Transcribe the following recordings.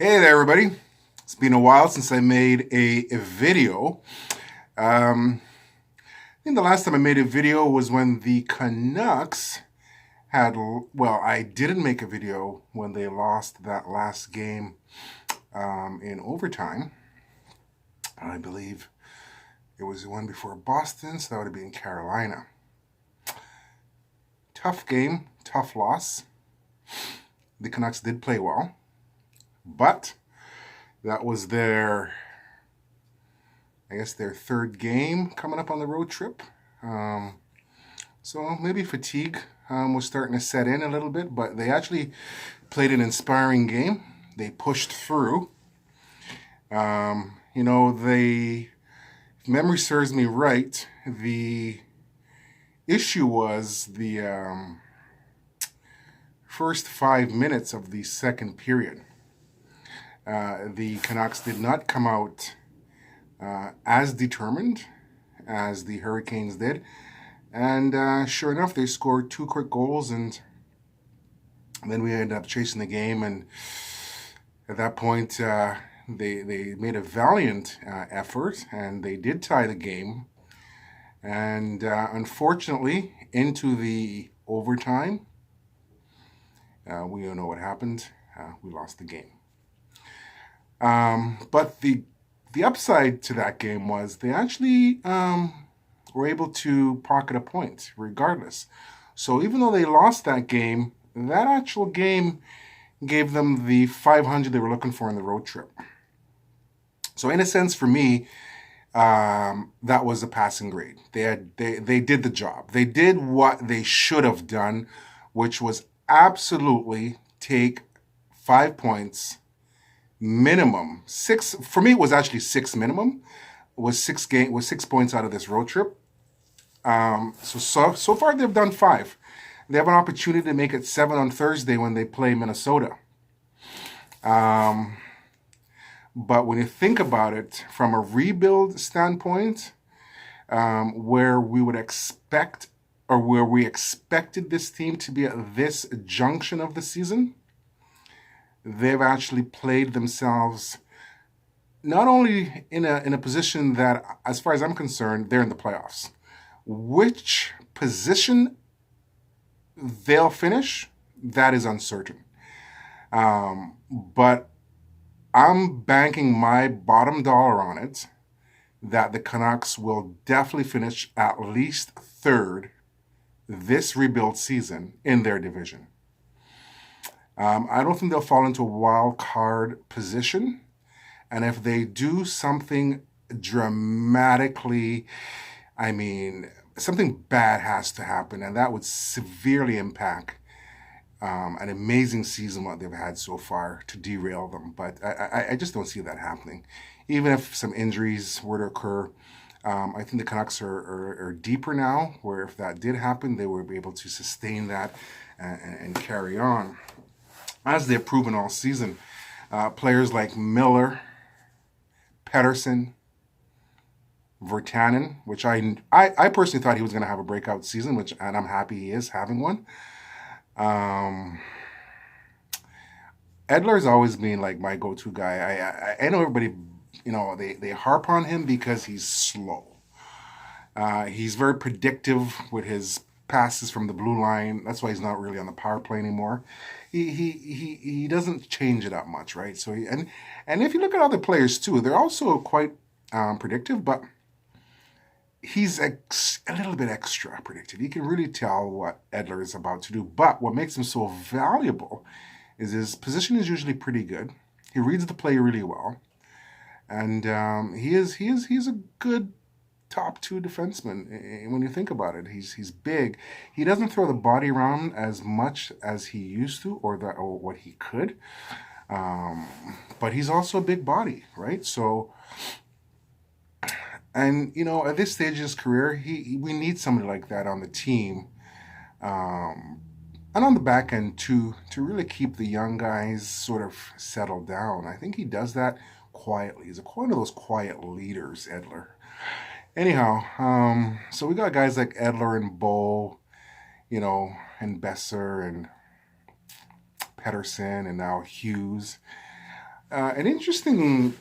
Hey there, everybody. It's been a while since I made a video. I think the last time I made a video was when the Canucks had, well, I didn't make a video when they lost that last game in overtime. I believe it was the one before Boston, so that would have been Carolina. Tough game, tough loss. The Canucks did play well, but that was their third game coming up on the road trip. So maybe fatigue was starting to set in a little bit, but they actually played an inspiring game. They pushed through. If memory serves me right, the issue was the first 5 minutes of the second period. The Canucks did not come out as determined as the Hurricanes did. And sure enough, they scored two quick goals, and then we ended up chasing the game. And at that point, they made a valiant effort, and they did tie the game. And unfortunately, into the overtime, we don't know what happened. We lost the game. But the upside to that game was they actually were able to pocket a point regardless. So even though they lost that game, that actual game gave them the 500 they were looking for in the road trip. So in a sense, for me, that was a passing grade. They did the job. They did what they should have done, which was absolutely take 5 points minimum. Six for me, it was actually six minimum. It was 6 points out of this road trip. So far they've done 5. They have an opportunity to make it 7 on Thursday when they play Minnesota. But when you think about it from a rebuild standpoint, where we would expect or where we expected this team to be at this junction of the season, they've actually played themselves not only in a position that, as far as I'm concerned, they're in the playoffs. Which position they'll finish, that is uncertain. But I'm banking my bottom dollar on it that the Canucks will definitely finish at least third this rebuild season in their division. I don't think they'll fall into a wild card position. And if they do something dramatically, something bad has to happen, and that would severely impact an amazing season what they've had so far to derail them. But I just don't see that happening. Even if some injuries were to occur, I think the Canucks are deeper now, where if that did happen, they would be able to sustain that and carry on. As they've proven all season, players like Miller, Pettersson, Virtanen, which I personally thought he was going to have a breakout season, and I'm happy he is having one. Edler's always been like my go-to guy. I know everybody, they harp on him because he's slow. He's very predictive with his passes from the blue line. That's why he's not really on the power play anymore. He doesn't change it up much, right? So and if you look at other players too, they're also quite predictive, but he's a little bit extra predictive. You can really tell what Edler is about to do. But what makes him so valuable is his position is usually pretty good. He reads the play really well, and he's a good top 2 defenseman when you think about it. He's big. He doesn't throw the body around as much as he used to, or what he could. But he's also a big body, right? So. And at this stage of his career, we need somebody like that on the team, and on the back end to really keep the young guys sort of settled down. I think he does that quietly. He's one of those quiet leaders, Edler. Anyhow, so we got guys like Edler and Bo, and Besser and Pettersson and now Hughes. An interesting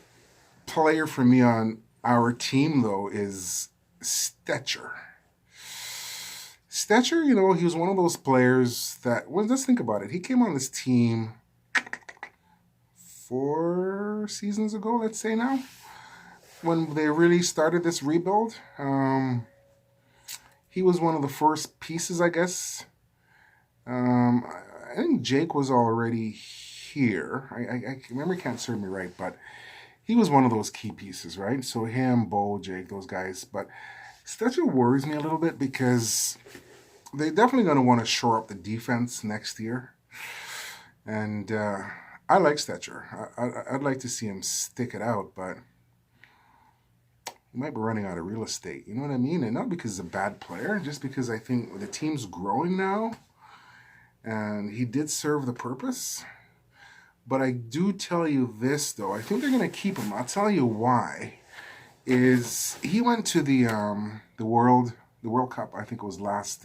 player for me on our team, though, is Stetcher. Stetcher, he was one of those players that, well, let's think about it. He came on this team 4 seasons ago, let's say now, when they really started this rebuild. He was one of the first pieces, I guess. I think Jake was already here. I memory can't serve me right, but he was one of those key pieces, right? So him, Bo, Jake, those guys. But Stetcher worries me a little bit because they're definitely going to want to shore up the defense next year. And I like Stetcher. I'd like to see him stick it out, but he might be running out of real estate. You know what I mean? And not because he's a bad player, just because I think the team's growing now. And he did serve the purpose. But I do tell you this, though. I think they're going to keep him. I'll tell you why. Is he went to the World Cup, I think it was last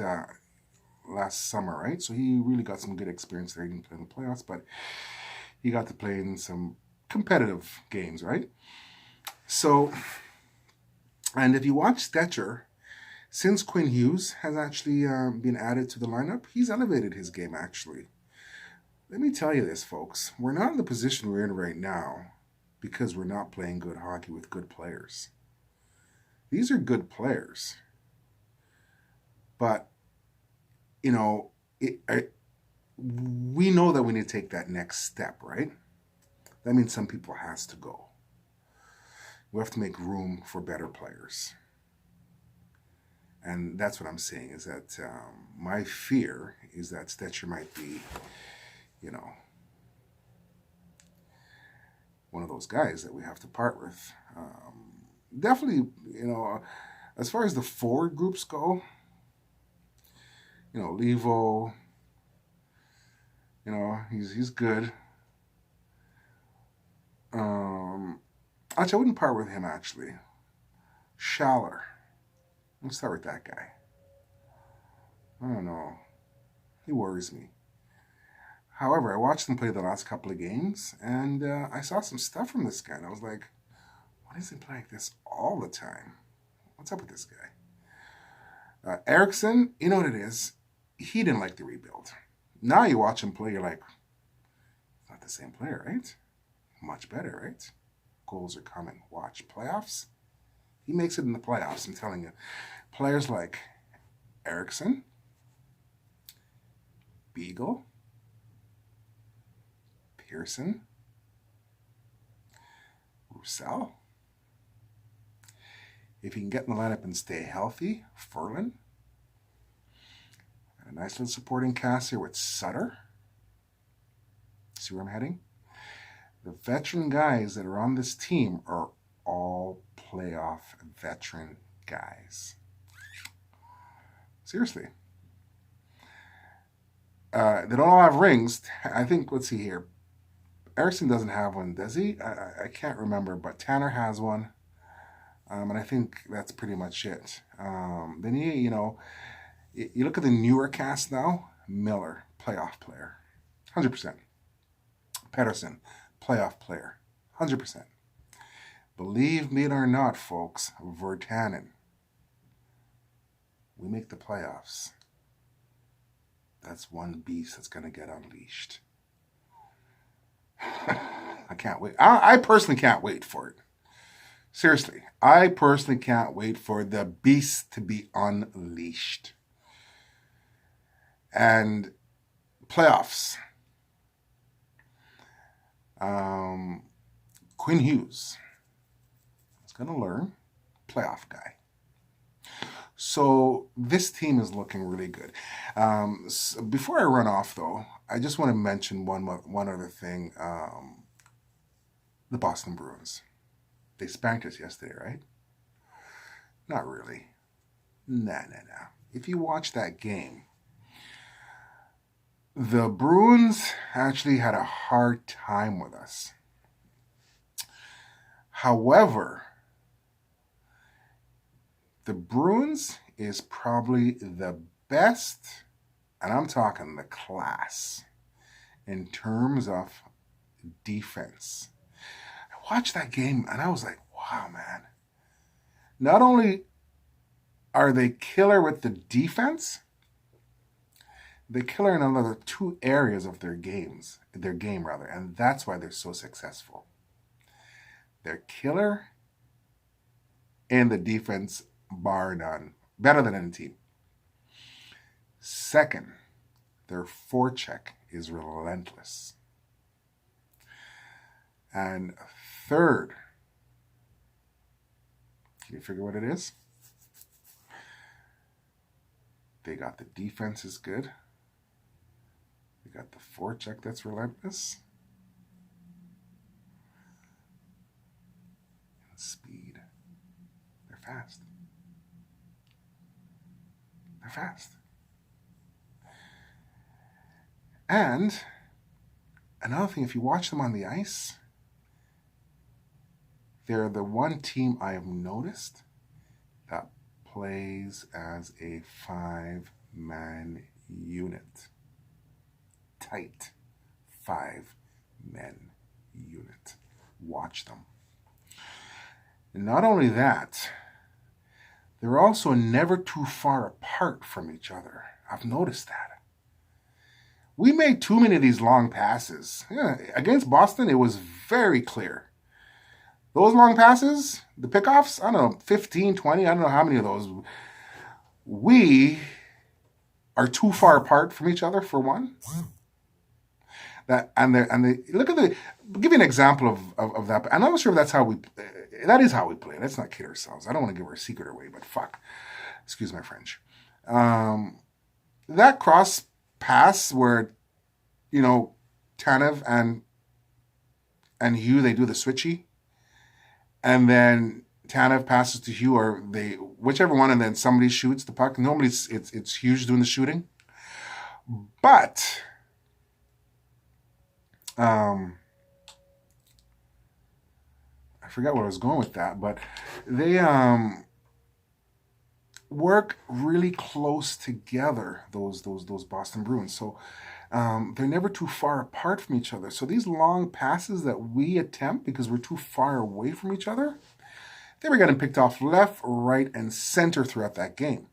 summer, right? So he really got some good experience there. He didn't play in the playoffs, but he got to play in some competitive games, right? So, and if you watch Stetcher, since Quinn Hughes has actually been added to the lineup, he's elevated his game, actually. Let me tell you this, folks. We're not in the position we're in right now because we're not playing good hockey with good players. These are good players. But, we know that we need to take that next step, right? That means some people has to go. We have to make room for better players. And that's what I'm saying, is that my fear is that Stetcher might be, one of those guys that we have to part with. Definitely, as far as the forward groups go, Levo, he's good. Actually, I wouldn't part with him, actually. Schaller. Let's start with that guy. I don't know. He worries me. However, I watched him play the last couple of games, and I saw some stuff from this guy, and I was like, why does he play like this all the time? What's up with this guy? Eriksson, you know what it is? He didn't like the rebuild. Now you watch him play, you're like, not the same player, right? Much better, right? Goals are coming. Watch. Playoffs? He makes it in the playoffs, I'm telling you. Players like Eriksson, Beagle, Pearson, Roussel. If he can get in the lineup and stay healthy, Ferland. A nice little supporting cast here with Sutter. See where I'm heading? The veteran guys that are on this team are all playoff veteran guys. Seriously. They don't all have rings. I think, let's see here. Eriksson doesn't have one, does he? I can't remember, but Tanner has one. And I think that's pretty much it. Then you look at the newer cast now. Miller, playoff player. 100%. Pettersson, playoff player. 100%. Believe me or not, folks, Virtanen. We make the playoffs. That's one beast that's going to get unleashed. I can't wait. I personally can't wait for it. Seriously, I personally can't wait for the beast to be unleashed. And playoffs. Quinn Hughes is going to learn. Playoff guy. So this team is looking really good. So before I run off, though, I just want to mention one other thing. The Boston Bruins. They spanked us yesterday, right? Not really. Nah. If you watch that game, the Bruins actually had a hard time with us. However, the Bruins is probably the best, and I'm talking the class, in terms of defense. watched that game and I was like, wow, man. Not only are they killer with the defense, they killer in another two areas of their game rather, and that's why they're so successful. They're killer in the defense, bar none, better than any team. Second, their forecheck is relentless. And third, can you figure what it is? They got the defense is good. They got the forecheck that's relentless. And speed. They're fast. They're fast. And another thing, if you watch them on the ice, they're the one team I have noticed that plays as a 5-man unit. Tight 5-man unit. Watch them. And not only that, they're also never too far apart from each other. I've noticed that. We made too many of these long passes. Yeah, against Boston, it was very clear. Those long passes, the pickoffs, I don't know, 15, 20, I don't know how many of those. We are too far apart from each other, for one. That and they look at the. I'll give you an example of that. I'm not sure if that's how we. That is how we play. Let's not kid ourselves. I don't want to give our secret away, but fuck. Excuse my French. That cross pass where, Tanev and Hugh, they do the switchy, and then Tanev passes to Hugh, or whichever one, and then somebody shoots the puck. Normally it's Hughes doing the shooting, but I forgot where I was going with that, but they work really close together, those Boston Bruins. So they're never too far apart from each other. So these long passes that we attempt because we're too far away from each other, they were getting picked off left, right, and center throughout that game,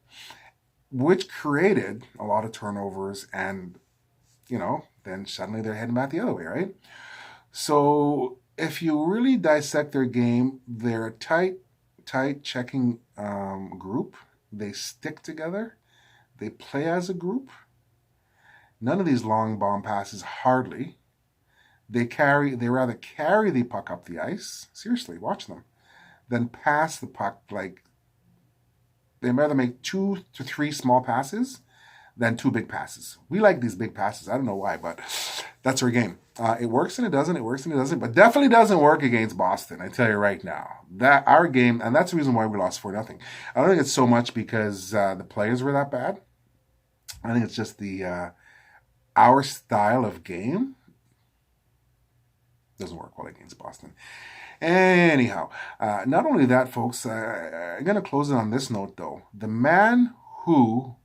which created a lot of turnovers, and then suddenly they're heading back the other way, right? So if you really dissect their game, they're a tight checking group. They stick together. They play as a group. None of these long bomb passes, hardly. They rather carry the puck up the ice. Seriously, watch them. Then pass the puck. Like, they rather make 2 to 3 small passes than 2 big passes. We like these big passes. I don't know why, but that's our game. It works and it doesn't. It works and it doesn't. But definitely doesn't work against Boston. I tell you right now. That our game, and that's the reason why we lost 4-0. I don't think it's so much because the players were that bad. I think it's just our style of game doesn't work well against Boston. Anyhow, not only that, folks, I'm going to close it on this note, though. The man who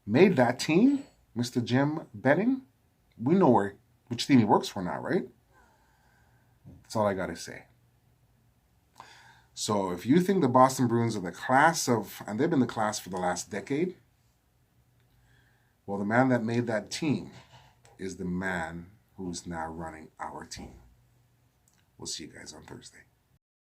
made that team, Mr. Jim Benning, we know which team he works for now, right? That's all I got to say. So if you think the Boston Bruins are the class of, and they've been the class for the last decade, well, the man that made that team is the man who's now running our team. We'll see you guys on Thursday.